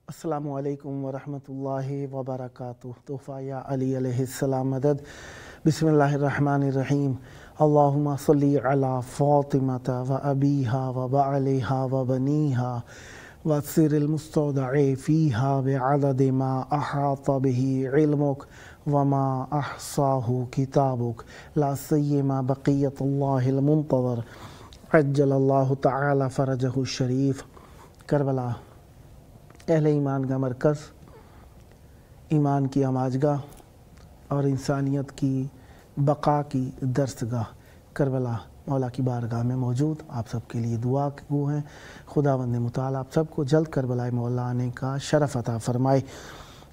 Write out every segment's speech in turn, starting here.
السلام علیکم ورحمۃ اللہ وبرکاتہ۔ تحفہ یا علی علیہ السلام مدد۔ بسم اللہ الرحمن الرحیم۔ اللہم صلی علی فاطمۃ و ابیہا و بعلہا و بنیہا والسر المستودع فیہا بعدد ما احاط بہ علمک وما احصاہ کتابک لا سیما بقیت اللہ المنتظر عجل اللہ تعالی فرجہ الشریف۔ کربلا اہل ایمان کا مرکز، ایمان کی آماجگاہ اور انسانیت کی بقا کی درسگاہ کربلا مولا کی بارگاہ میں موجود آپ سب کے لیے دعا گو ہیں۔ خداوند متعال آپ سب کو جلد کربلا مولا آنے کا شرف عطا فرمائے۔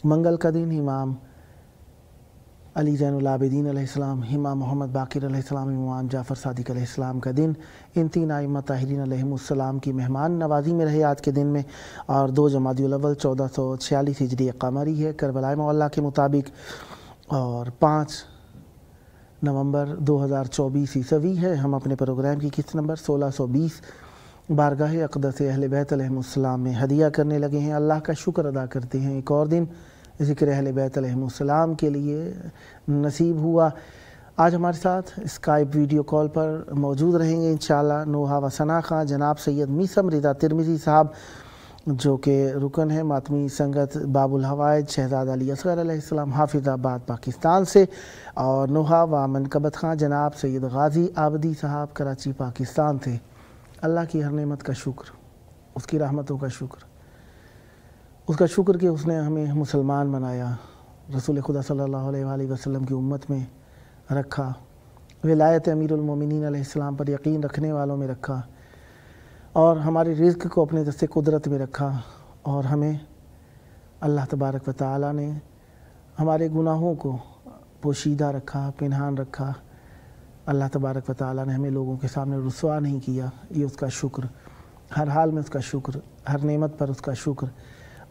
منگل کا دن امام علی زین العابدین علیہ السلام، امام محمد باقر علیہ السلام، امام جعفر صادق علیہ السلام کا دن، ان تین ائمہ طاہرین علیہم السلام کی مہمان نوازی میں رہے آج کے دن میں، اور 2 جمادی الاول 1446 ہجری قمری ہے کربلا مولا کے مطابق، اور 5 نومبر 2024 عیسوی ہے۔ ہم اپنے پروگرام کی قسط نمبر 1620 بارگاہ اقدس اہل بیت علیہم السلام میں ہدیہ کرنے لگے ہیں۔ اللہ کا شکر ادا کرتے ہیں، ایک اور دن ذکر اہل بیت علیہم السلام کے لیے نصیب ہوا۔ آج ہمارے ساتھ اسکائپ ویڈیو کال پر موجود رہیں گے انشاءاللہ نوحہ و ثنا خان جناب سید میثم رضا ترمذی صاحب، جو کہ رکن ہے ماتمی سنگت باب الحوائج شہزاد علی اصغر علیہ السلام حافظ آباد پاکستان سے، اور نوحہ و منقبت خان جناب سید غازی آبدی صاحب کراچی پاکستان سے۔ اللہ کی ہر نعمت کا شکر، اس کی رحمتوں کا شکر، اس کا شکر کہ اس نے ہمیں مسلمان بنایا، رسول خدا صلی اللہ علیہ وآلہ وسلم کی امت میں رکھا، ولایت امیر المومنین علیہ السلام پر یقین رکھنے والوں میں رکھا، اور ہمارے رزق کو اپنے دست قدرت میں رکھا، اور ہمیں اللہ تبارک و تعالی نے ہمارے گناہوں کو پوشیدہ رکھا، پنہان رکھا۔ اللہ تبارک و تعالی نے ہمیں لوگوں کے سامنے رسوا نہیں کیا، یہ اس کا شکر، ہر حال میں اس کا شکر، ہر نعمت پر اس کا شکر،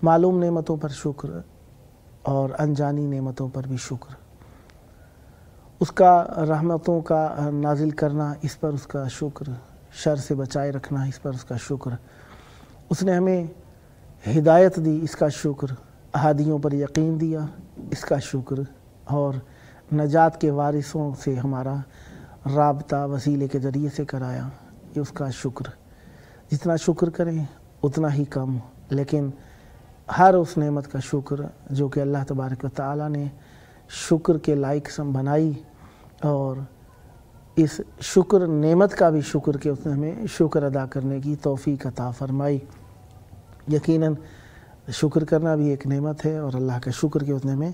معلوم نعمتوں پر شکر اور انجانی نعمتوں پر بھی شکر، اس کا رحمتوں کا نازل کرنا اس پر اس کا شکر، شر سے بچائے رکھنا اس پر اس کا شکر، اس نے ہمیں ہدایت دی اس کا شکر، احادیوں پر یقین دیا اس کا شکر، اور نجات کے وارثوں سے ہمارا رابطہ وسیلے کے ذریعے سے کرایا، یہ اس کا شکر۔ جتنا شکر کریں اتنا ہی کم، لیکن ہر اس نعمت کا شکر جو کہ اللہ تبارک و تعالی نے شکر کے لائق بنائی، اور اس شکر نعمت کا بھی شکر کہ اس نے ہمیں شکر ادا کرنے کی توفیق عطا فرمائی۔ یقیناً شکر کرنا بھی ایک نعمت ہے، اور اللہ کا شکر کہ اس نے ہمیں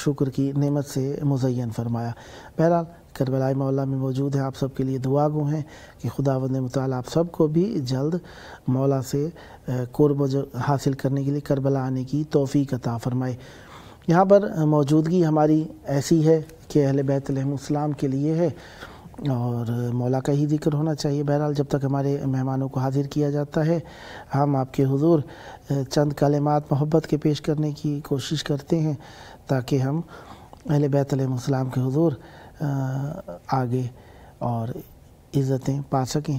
شکر کی نعمت سے مزین فرمایا۔ بہرحال کربلا مولا میں موجود ہیں، آپ سب کے لیے دعا گو ہیں کہ خداوند متعال آپ سب کو بھی جلد مولا سے قرب حاصل کرنے کے لیے کربلا آنے کی توفیق عطا فرمائے۔ یہاں پر موجودگی ہماری ایسی ہے کہ اہل بیت علیہم السلام کے لیے ہے، اور مولا کا ہی ذکر ہونا چاہیے۔ بہرحال جب تک ہمارے مہمانوں کو حاضر کیا جاتا ہے، ہم آپ کے حضور چند کلمات محبت کے پیش کرنے کی کوشش کرتے ہیں، تاکہ ہم اہل بیت علیہم السلام کے حضور آگے اور عزتیں پا سکیں۔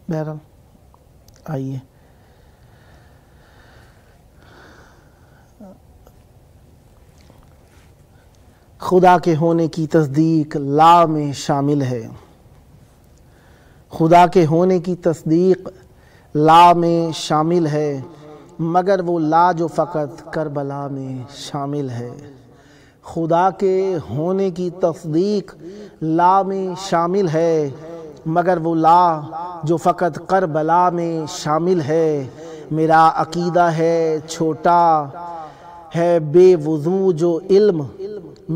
بہرحال آئیے خدا کے ہونے کی تصدیق لا میں شامل ہے، خدا کے ہونے کی تصدیق لا میں شامل ہے، مگر وہ لا جو فقط کربلا میں شامل ہے۔ خدا کے ہونے کی تصدیق لا میں شامل ہے، مگر وہ لا جو فقط کربلا میں شامل ہے۔ میرا عقیدہ ہے چھوٹا ہے بے وضو جو علم،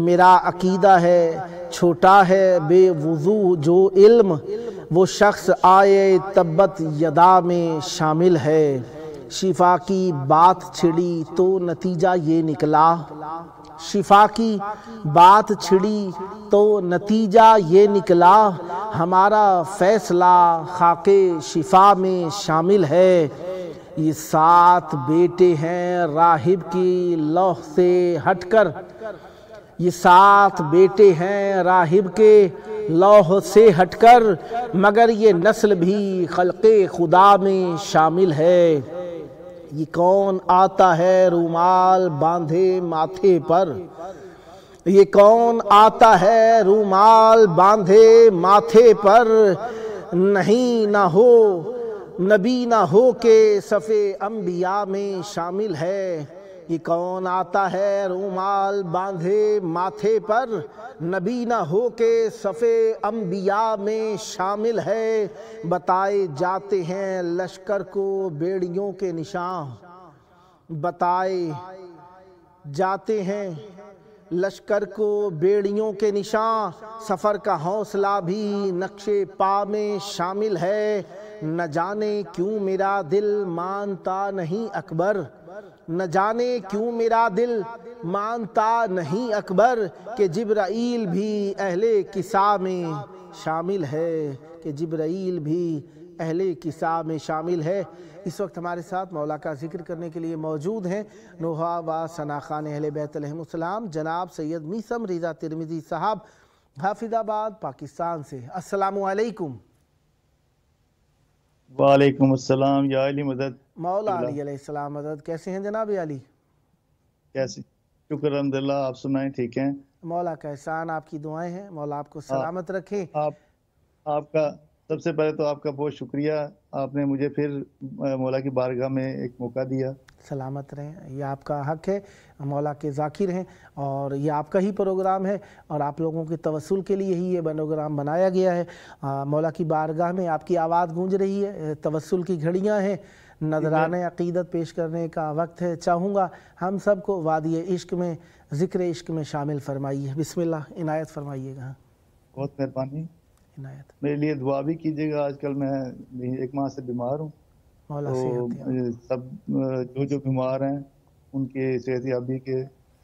میرا عقیدہ ہے چھوٹا ہے بے وضو جو علم، وہ شخص آئے تبت یدا میں شامل ہے۔ شفا کی بات چھڑی تو نتیجہ یہ نکلا، شفا کی بات چھڑی تو نتیجہ یہ نکلا ہمارا فیصلہ خاک شفا میں شامل ہے۔ یہ 7 بیٹے ہیں راہب کی لوح سے ہٹ کر، یہ 7 بیٹے ہیں راہب کے لوح سے ہٹ کر، مگر یہ نسل بھی خلق خدا میں شامل ہے۔ یہ کون آتا ہے رومال باندھے ماتھے پر، یہ کون آتا ہے رومال باندھے ماتھے پر، نہیں نہ ہو نبی نہ ہو کہ صف انبیاء میں شامل ہے۔ یہ کون آتا ہے رومال باندھے ماتھے پر، نبی نہ ہو کہ صف انبیاء میں شامل ہے۔ بتائے جاتے ہیں لشکر کو بیڑیوں کے نشان، بتائے جاتے ہیں لشکر کو بیڑیوں کے نشان، سفر کا حوصلہ بھی نقش پا میں شامل ہے۔ نہ جانے کیوں میرا دل مانتا نہیں اکبر، نہ جانے کیوں میرا دل مانتا نہیں اکبر، کہ جبرائیل بھی اہل کسا میں شامل ہے، کہ جبرائیل بھی اہل کسا میں شامل ہے۔ اس وقت ہمارے ساتھ مولا کا ذکر کرنے کے لیے موجود ہیں نوحہ و ثنا خان اہل بیت علیہم السلام جناب سید میثم رضا ترمذی صاحب حافظ آباد پاکستان سے۔ السلام علیکم۔ وعلیکم السلام یا علی مدد۔ مولا علی علیہ السلام مدد۔ کیسے ہیں جناب علی؟ کیسے؟ شکر الحمدللہ، آپ سنائیں ٹھیک ہیں؟ مولا کا احسان، آپ کی دعائیں ہیں، مولا آپ کو سلامت رکھیں۔ آپ کا سب سے پہلے تو آپ کا بہت شکریہ، آپ نے مجھے پھر مولا کی بارگاہ میں ایک موقع دیا۔ سلامت رہیں، یہ آپ کا حق ہے، مولا کے ذاکر ہیں اور یہ آپ کا ہی پروگرام ہے اور آپ لوگوں کے توسل کے لیے ہی یہ پروگرام بنایا گیا ہے۔ مولا کی بارگاہ میں آپ کی آواز گونج رہی ہے، توسل کی گھڑیاں ہیں، نذرانہ عقیدت پیش کرنے کا وقت ہے۔ چاہوں گا ہم سب کو وادی عشق میں، ذکر عشق میں شامل فرمائیے۔ بسم اللہ، عنایت فرمائیے گا۔ بہت مہربانی، عنایت۔ میرے لیے دعا بھی کیجیے گا، آج کل میں 1 ماہ سے بیمار ہوں، تو سب جو بیمار ہیں ان کے صحت یابی کے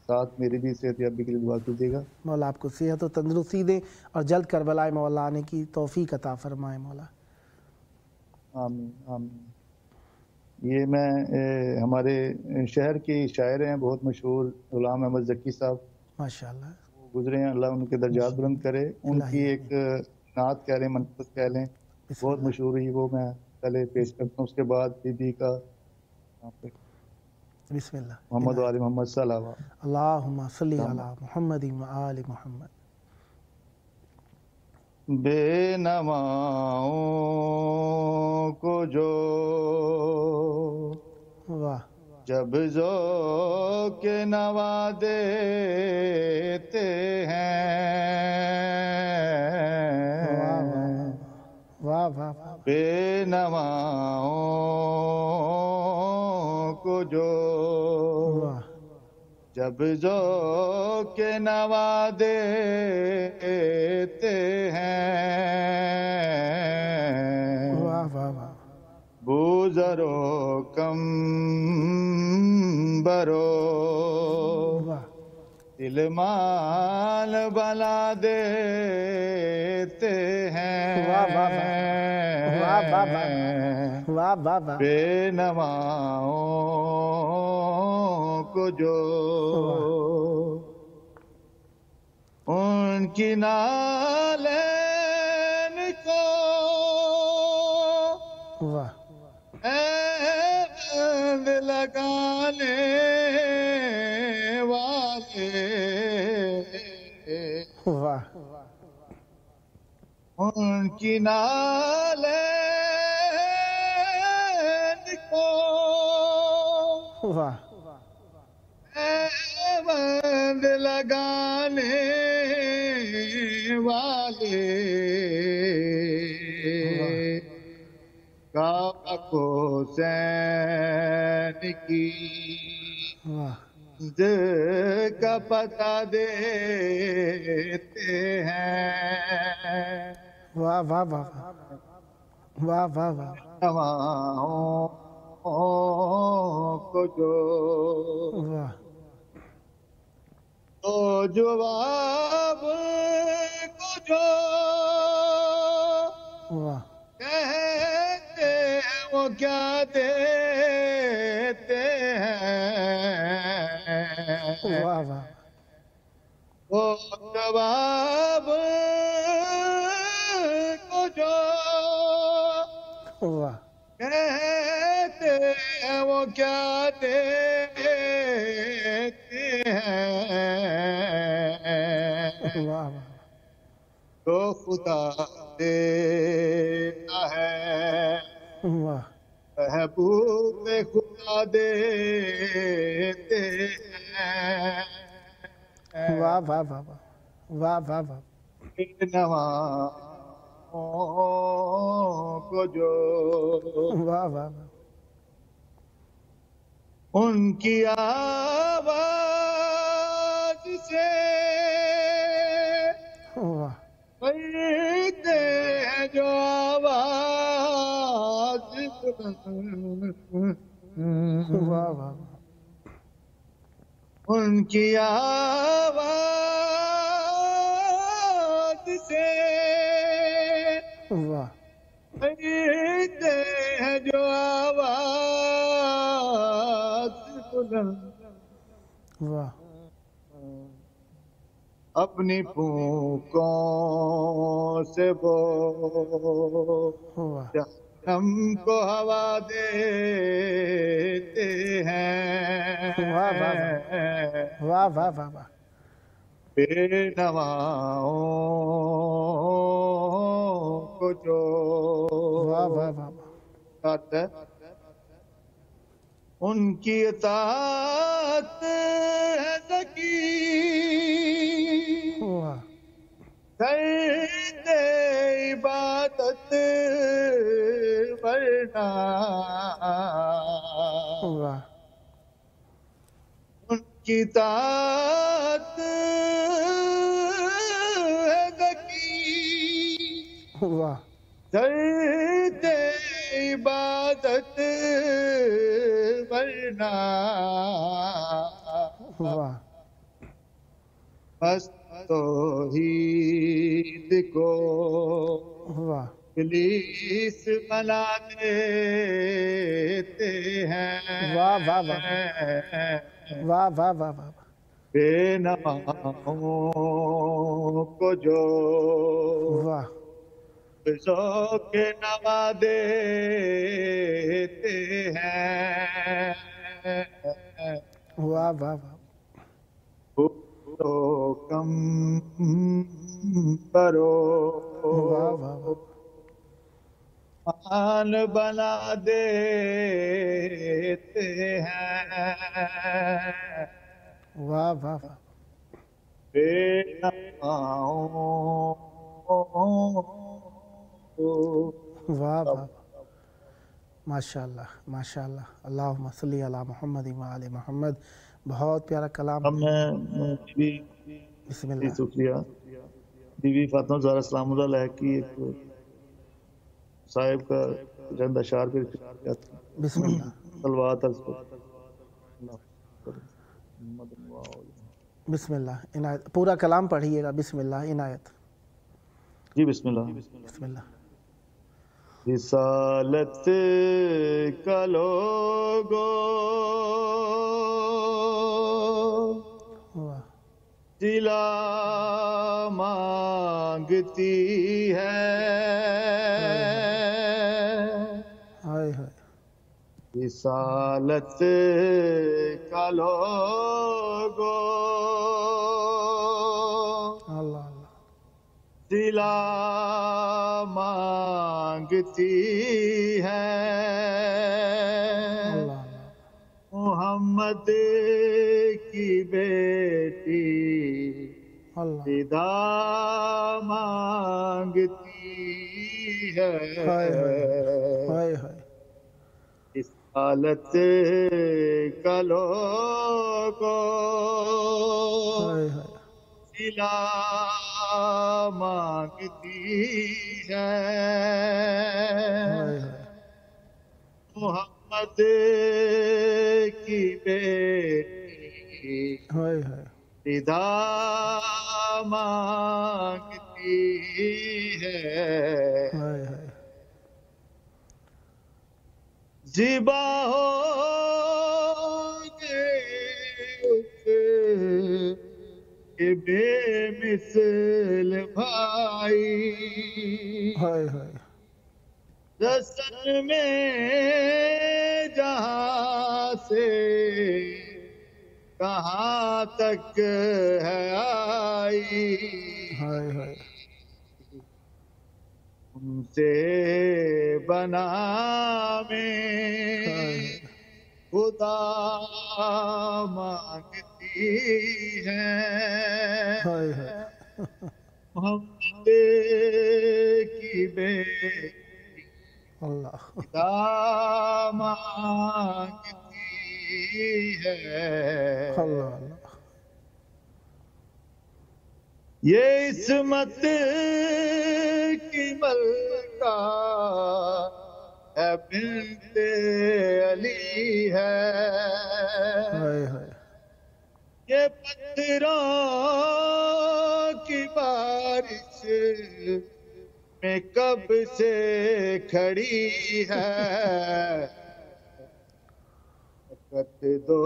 ساتھ میری بھی صحت یابی کے لیے دعا کیجیے گا۔ مولا آپ کو صحت و تندرستی دے اور جلد کربلائے مولا آنے کی توفیق عطا فرمائے مولا۔ آمین آمین۔ یہ میں ہمارے شہر کے شاعر ہیں بہت مشہور غلام احمد ذکی صاحب، ماشاءاللہ وہ گزرے ہیں، اللہ ان کے درجات بلند کرے۔ ان کی ایک نعت کہہ لیں، منقبت کہہ لیں، بہت مشہور ہوئی، وہ میں پہلے پیش کرتا ہوں، اس کے بعد بی بی کا بسم اللہ۔ محمد و آل محمد صلی اللہ علیہ وسلم۔ اللہم صلی علی محمد و آل محمد۔ بے نواؤں کو جو واہ جب ذوق نوا دیتے ہیں، واہ واہ واہ، بے نواؤں کو جو جب ذوق نوا دیتے ہیں، واہ واہ واہ، بوزرو کم برو دل مال بلا دیتے ہیں، بے نواؤں کو جو ان کی نالین کو ایند لگانے والے، ان کی نالین کو ایند لگانے والے، کعبہ کو حسین کی کا پتہ دیتے ہیں، واہ واہ واہ واہ واہ واہ، نواؤں کو جو جواب کو جو واہ کہتے ہیں وہ کیا دیتے ہیں واہ واہ وہ جواب کو جو واہ کہتے ہیں وہ کیا دیتے ہیں واہ واہ تو خدا دیتا ہے واہ محبوب خدا دیتے ہیں واہ واہ واہ واہ واہ واہ نواؤں کو جو واہ واہ واہ ان کی آواز سے واہ پڑھتے ہیں جو آواز واہ واہ ان کی آواز سے واہ پڑھتے ہیں جو آواز واہ اپنی پھونکوں سے وہ واہ ہم کو ہوا دیتے ہیں واہ واہ واہ واہ واہ واہ بے نواؤں کو جو واہ واہ واہ بات ہے ان کی اطاعت ہے ذکی واہ کرتے عبادت ورنہ واہ ان کی اطاعت ہے ذکی واہ کرتے عبادت ورنہ واہ بس توحید کو واہ پولیس بنا دیتے ہیں واہ واہ واہ واہ واہ واہ واہ بے نواؤں کو جو واہ ذوق نوا دیتے ہیں واہ واہ واہ تو کم کرو واہ واہ مان بنا دیتے ہیں واہ واہ واہ بے نواؤں واہ واہ ماشاء اللہ ماشاء اللہ اللہم صلی علی محمد و آل محمد بہت پیارا کلام ہم نے بسم جی اللہ شکریہ بی فاطمہ زہرا سلام اللہ علیہ کی ایک صاحب کا چند اشعار پہ بسم اللہ صلوات بسم اللہ عنایت پورا کلام پڑھیے گا بسم اللہ عنایت جی بسم اللہ بسم اللہ رسالت کا لوگو واہ دلا مانگتی ہے ہائے ہائے رسالت کا لوگو اللہ اللہ دلا مانگتی ہے اللہ اللہ محمد کی بیٹی اللہ فدا مانگتی ہے ہائے ہائے ہائے اس حالت کا لوگو ہائے ہائے صلہ مانگتی ہے ہائے ہائے محمد کی بیٹی ہائے ہائے رضا مانگتی ہے زیبا ہو کہ بے مثل بھائی رسن میں جہاں سے کہاں تک ہے آئی ان سے بنا میں خدا مانگتی ہے محمد کی بیٹی خدا مانگتی ہے یہ عصمت کی ملکہ ہے بنت علی ہے یہ پتھروں کی بارش میں کب سے کھڑی ہے کت دو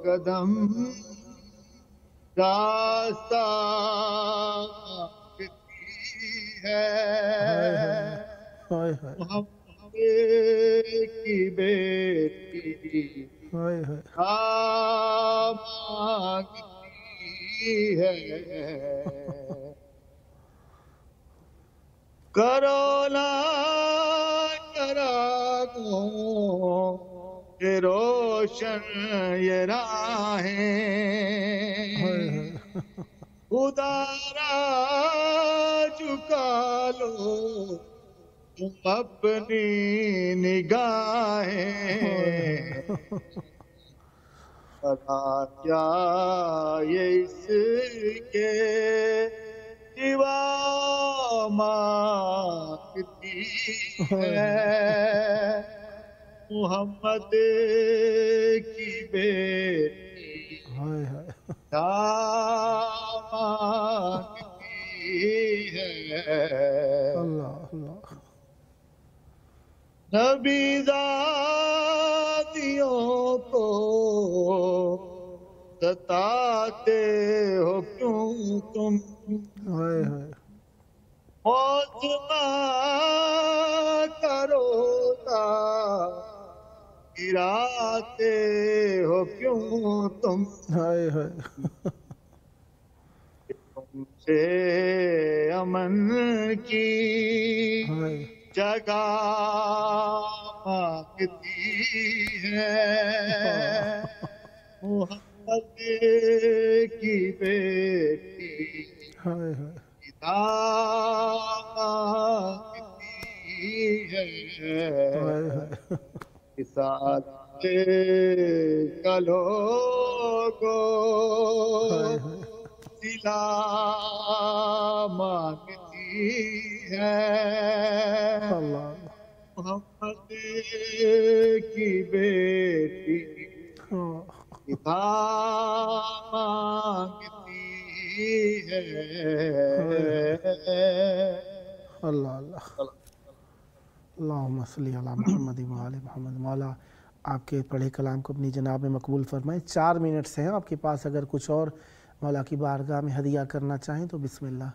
قدم راستہ مانگتی ہے محمد کی بیٹی مانگتی ہے کرونا کرا دوں کہ روشن یہ راہیں خدا را جھکا لو تم اپنی نگاہیں پتا کیا یہ اس کے سوا مانگتی ہے محمد کی بیٹی مانگتی ہے نبی ذاتیوں کو ستاتے ہو کیوں تم موت کرو گراتے ہو کیوں تم تم سے امن کی جگہ مانگتی ہے محمد کی بیٹی خدا مانگتی ہے ساتھ کا لوگو سلا مانگتی ہے محمد کی بیٹی خدا مانگتی ہے اللہم صلی علی محمد و آل محمد مولا آپ کے پڑھے کلام کو اپنی جناب میں مقبول فرمائیں 4 منٹ سے ہیں آپ کے پاس اگر کچھ اور مولا کی بارگاہ میں ہدیہ کرنا چاہیں تو بسم اللہ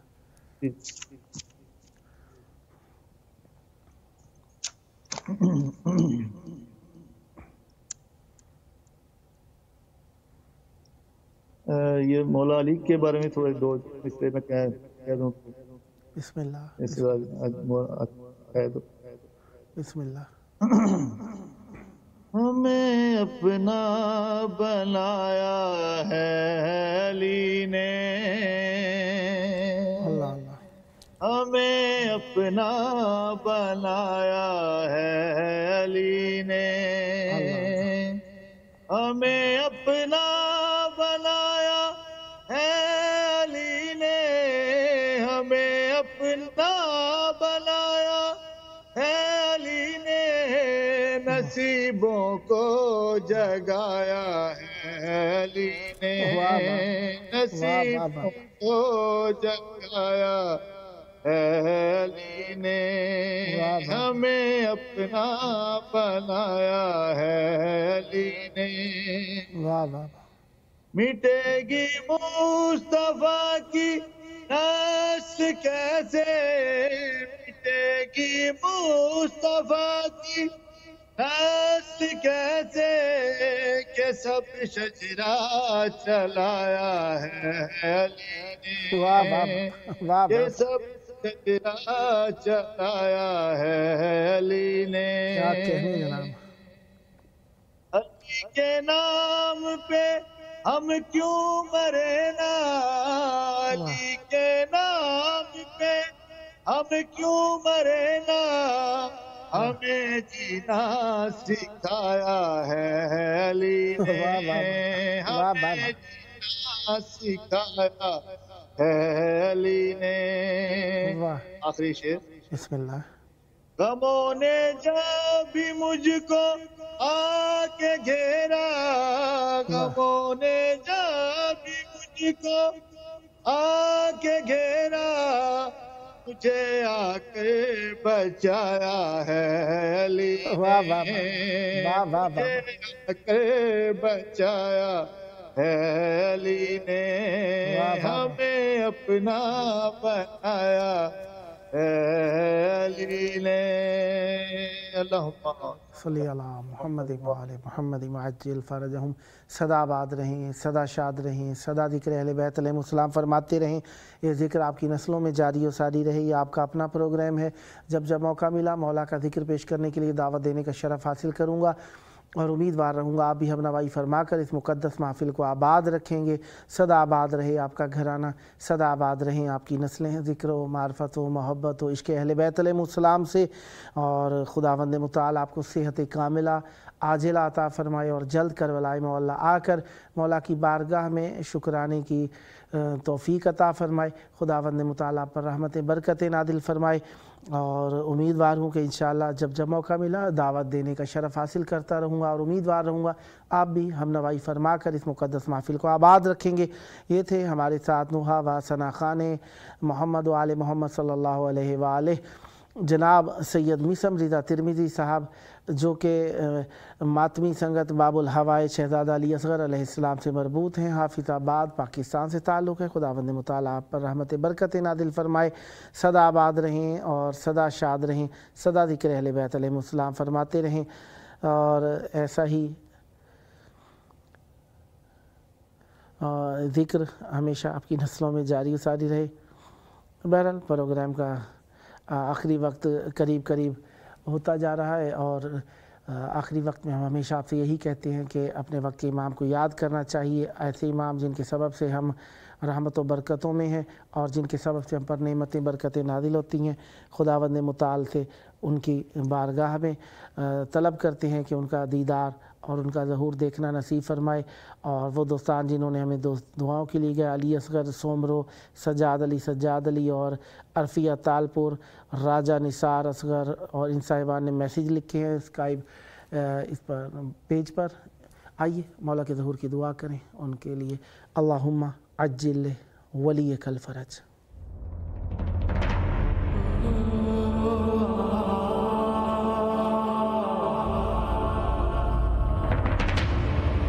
یہ مولا علی کے بارے میں تھوڑے 2 مصرے میں کہہ دوں بسم اللہ بسم اللہ ہمیں اپنا بنایا ہے علی نے ہمیں اپنا بنایا ہے علی نے ہمیں اپنا بنایا ہے علی نے ہمیں اپنا بنایا ہے علی نے نصیبوں کو جگایا ہے علی نے نصیبوں کو جگایا ہے علی نے ہمیں اپنا بنایا ہے علی نے مٹے گی مصطفیٰ کی نسل کیسے مٹے گی مصطفیٰ کی نسل کیسے کہ سب شجرہ چلایا ہے علی نے کہ سب شجرہ چلایا ہے علی نے علی کے نام پہ ہم کیوں مرے نا علی کے نام پہ ہم کیوں مرے نا ہمیں جینا سکھایا ہے علی نے ہمیں جینا سکھایا ہے علی نے آخری شعر بسم اللہ غموں نے جب بھی مجھ کو آ کے گھیرا غموں نے جب بھی مجھ کو آ کے گھیرا مجھے آ کے بچایا ہے علی نے مجھے آ کے بچایا ہے علی نے ہمیں اپنا بنایا ہے علی نے اللہم صلی اللہ محمد وآل محمد معجل فرجہم سدا آباد رہیں سدا شاد رہیں سدا ذکر اہل بیت علیہ السلام فرماتے رہیں یہ ذکر آپ کی نسلوں میں جاری و ساری رہے یہ آپ کا اپنا پروگرام ہے جب جب موقع ملا مولا کا ذکر پیش کرنے کے لیے دعوت دینے کا شرف حاصل کروں گا اور امیدوار رہوں گا آپ بھی ہم نوائی فرما کر اس مقدس محفل کو آباد رکھیں گے سدا آباد رہے آپ کا گھرانہ سدا آباد رہیں آپ کی نسلیں ذکر و معرفت و محبت و عشق اہل بیت علیہ السلام سے اور خداوند متعال آپ کو صحت کاملہ عاجلہ عطا فرمائے اور جلد کربلائے مولا آ کر مولا کی بارگاہ میں شکرانے کی توفیق عطا فرمائے خداوند متعال آپ پر رحمت برکت نادل فرمائے اور امیدوار ہوں کہ انشاءاللہ جب جب موقع ملا دعوت دینے کا شرف حاصل کرتا رہوں گا اور امیدوار رہوں گا آپ بھی ہم نوائی فرما کر اس مقدس محفل کو آباد رکھیں گے یہ تھے ہمارے ساتھ نوحہ و ثنا خان محمد و آل محمد صلی اللہ علیہ وآلہ جناب سید میثم رضا ترمذی صاحب جو کہ ماتمی سنگت باب الہوائے شہزادہ علی اصغر علیہ السلام سے مربوط ہیں حافظ آباد پاکستان سے تعلق ہے خداوند متعال آپ پر رحمت برکت نادل فرمائے سدا آباد رہیں اور سدا شاد رہیں سدا ذکر اہل بیت علیہ السلام فرماتے رہیں اور ایسا ہی ذکر ہمیشہ آپ کی نسلوں میں جاری و ساری رہے بہرحال پروگرام کا آخری وقت قریب ہوتا جا رہا ہے اور آخری وقت میں ہم ہمیشہ آپ سے یہی کہتے ہیں کہ اپنے وقت کے امام کو یاد کرنا چاہیے ایسے امام جن کے سبب سے ہم رحمت و برکتوں میں ہیں اور جن کے سبب سے ہم پر نعمتیں برکتیں نازل ہوتی ہیں خداوند متعال سے ان کی بارگاہ میں طلب کرتے ہیں کہ ان کا دیدار اور ان کا ظہور دیکھنا نصیب فرمائے اور وہ دوستان جنہوں نے ہمیں دعاؤں کے لیے گئے علی اصغر سومرو سجاد علی اور عرفیہ تالپور راجہ نثار اصغر اور ان صاحبان نے میسیج لکھے ہیں اسکائپ اس پر پیج پر آئیے مولا کے ظہور کی دعا کریں ان کے لیے اللہم عجل ولیک الفرج Sen